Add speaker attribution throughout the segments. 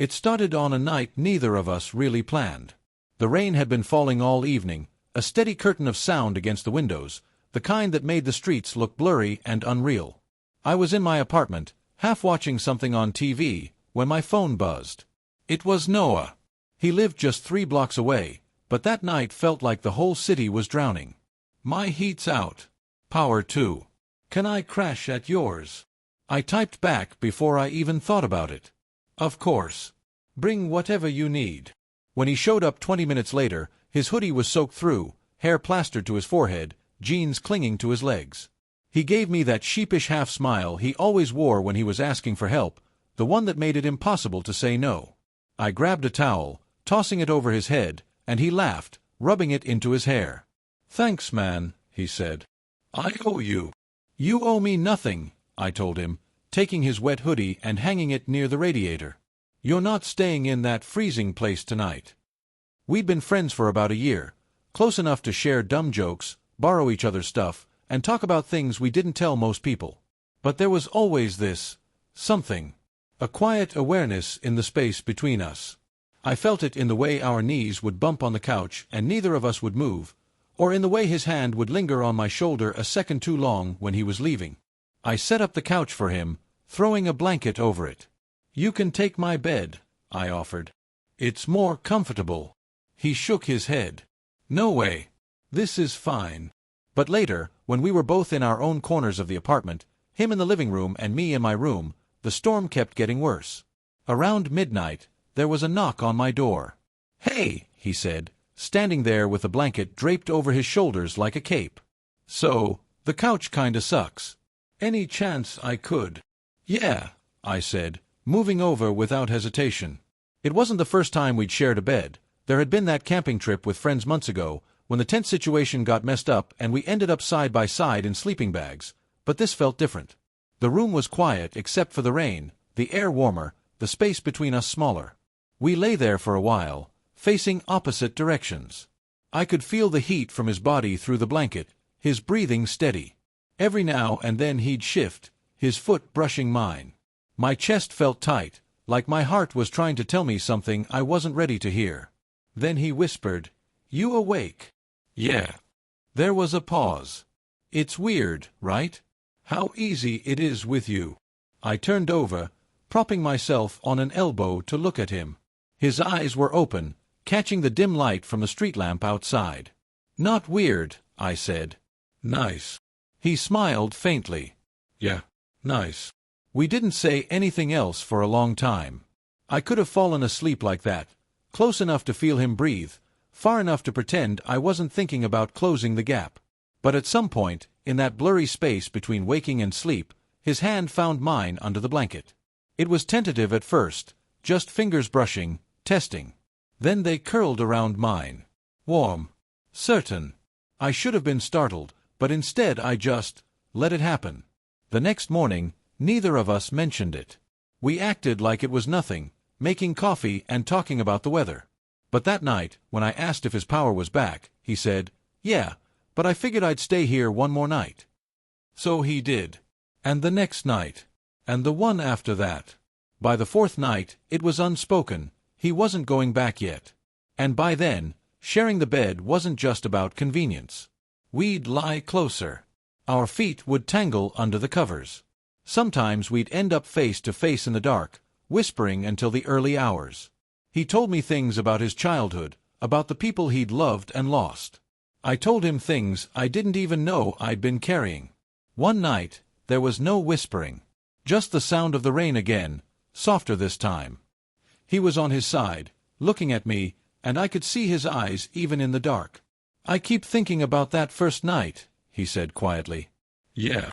Speaker 1: It started on a night neither of us really planned. The rain had been falling all evening, a steady curtain of sound against the windows, the kind that made the streets look blurry and unreal. I was in my apartment, half watching something on TV, when my phone buzzed. It was Noah. He lived just 3 blocks away, but that night felt like the whole city was drowning. "My heat's out. Power too. Can I crash at yours?" I typed back before I even thought about it. "Of course. Bring whatever you need." When he showed up 20 minutes later, his hoodie was soaked through, hair plastered to his forehead, jeans clinging to his legs. He gave me that sheepish half-smile he always wore when he was asking for help, the one that made it impossible to say no. I grabbed a towel, tossing it over his head, and he laughed, rubbing it into his hair. "Thanks, man," he said. "I owe you." "You owe me nothing," I told him, taking his wet hoodie and hanging it near the radiator. "You're not staying in that freezing place tonight." We'd been friends for about a year, close enough to share dumb jokes, borrow each other's stuff, and talk about things we didn't tell most people. But there was always this something, a quiet awareness in the space between us. I felt it in the way our knees would bump on the couch and neither of us would move, or in the way his hand would linger on my shoulder a second too long when he was leaving. I set up the couch for him, throwing a blanket over it. "You can take my bed," I offered. "It's more comfortable." He shook his head. "No way. This is fine." But later, when we were both in our own corners of the apartment, him in the living room and me in my room, the storm kept getting worse. Around midnight, there was a knock on my door. "Hey," he said, standing there with the blanket draped over his shoulders like a cape. "So, the couch kinda sucks. Any chance I could?" "Yeah," I said, moving over without hesitation. It wasn't the first time we'd shared a bed. There had been that camping trip with friends months ago, when the tent situation got messed up and we ended up side by side in sleeping bags, but this felt different. The room was quiet except for the rain, the air warmer, the space between us smaller. We lay there for a while, facing opposite directions. I could feel the heat from his body through the blanket, his breathing steady. Every now and then he'd shift, his foot brushing mine. My chest felt tight, like my heart was trying to tell me something I wasn't ready to hear. Then he whispered, "You awake?" "Yeah." There was a pause. "It's weird, right? How easy it is with you." I turned over, propping myself on an elbow to look at him. His eyes were open, catching the dim light from the street lamp outside. "Not weird," I said. "Nice." He smiled faintly. "Yeah, nice." We didn't say anything else for a long time. I could have fallen asleep like that, close enough to feel him breathe, far enough to pretend I wasn't thinking about closing the gap. But at some point, in that blurry space between waking and sleep, his hand found mine under the blanket. It was tentative at first, just fingers brushing, testing. Then they curled around mine. Warm. Certain. I should have been startled, but instead I just let it happen. The next morning, neither of us mentioned it. We acted like it was nothing, making coffee and talking about the weather. But that night, when I asked if his power was back, he said, "Yeah, but I figured I'd stay here one more night." So he did. And the next night. And the one after that. By the 4th night, it was unspoken, he wasn't going back yet. And by then, sharing the bed wasn't just about convenience. We'd lie closer. Our feet would tangle under the covers. Sometimes we'd end up face to face in the dark, whispering until the early hours. He told me things about his childhood, about the people he'd loved and lost. I told him things I didn't even know I'd been carrying. One night, there was no whispering. Just the sound of the rain again, softer this time. He was on his side, looking at me, and I could see his eyes even in the dark. "I keep thinking about that first night," he said quietly. "Yeah.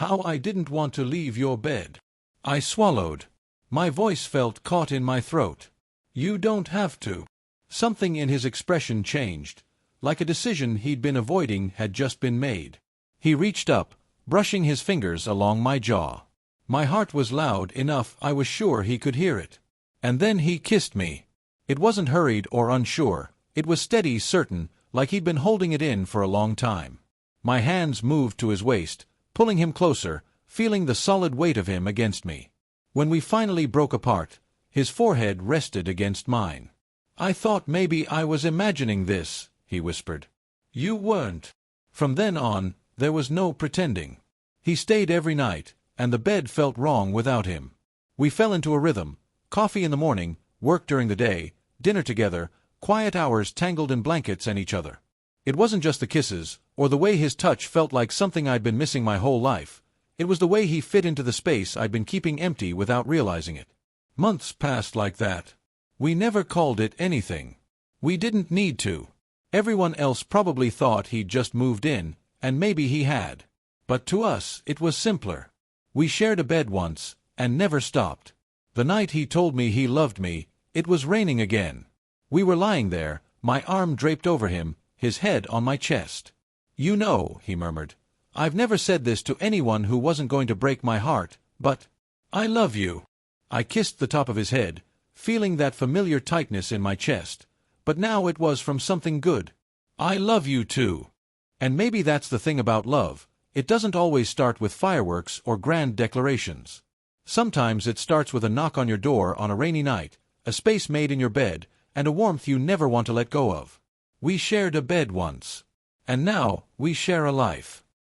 Speaker 1: How I didn't want to leave your bed." I swallowed. My voice felt caught in my throat. "You don't have to." Something in his expression changed, like a decision he'd been avoiding had just been made. He reached up, brushing his fingers along my jaw. My heart was loud enough I was sure he could hear it. And then he kissed me. It wasn't hurried or unsure, it was steady, certain, like he'd been holding it in for a long time. My hands moved to his waist, pulling him closer, feeling the solid weight of him against me. When we finally broke apart, His forehead rested against mine. "I thought maybe I was imagining this," he whispered. "You weren't." From then on, there was no pretending. He stayed every night, and the bed felt wrong without him. We fell into a rhythm: coffee in the morning, work during the day, dinner together, quiet hours tangled in blankets and each other. It wasn't just the kisses, or the way his touch felt like something I'd been missing my whole life. It was the way he fit into the space I'd been keeping empty without realizing it. Months passed like that. We never called it anything. We didn't need to. Everyone else probably thought he'd just moved in, and maybe he had. But to us, it was simpler. We shared a bed once, and never stopped. The night he told me he loved me, it was raining again. We were lying there, my arm draped over him, his head on my chest. "You know," he murmured, "I've never said this to anyone who wasn't going to break my heart, but I love you." I kissed the top of his head, feeling that familiar tightness in my chest, but now it was from something good. "I love you too." And maybe that's the thing about love. It doesn't always start with fireworks or grand declarations. Sometimes it starts with a knock on your door on a rainy night, a space made in your bed, and a warmth you never want to let go of. We shared a bed once. And now, we share a life.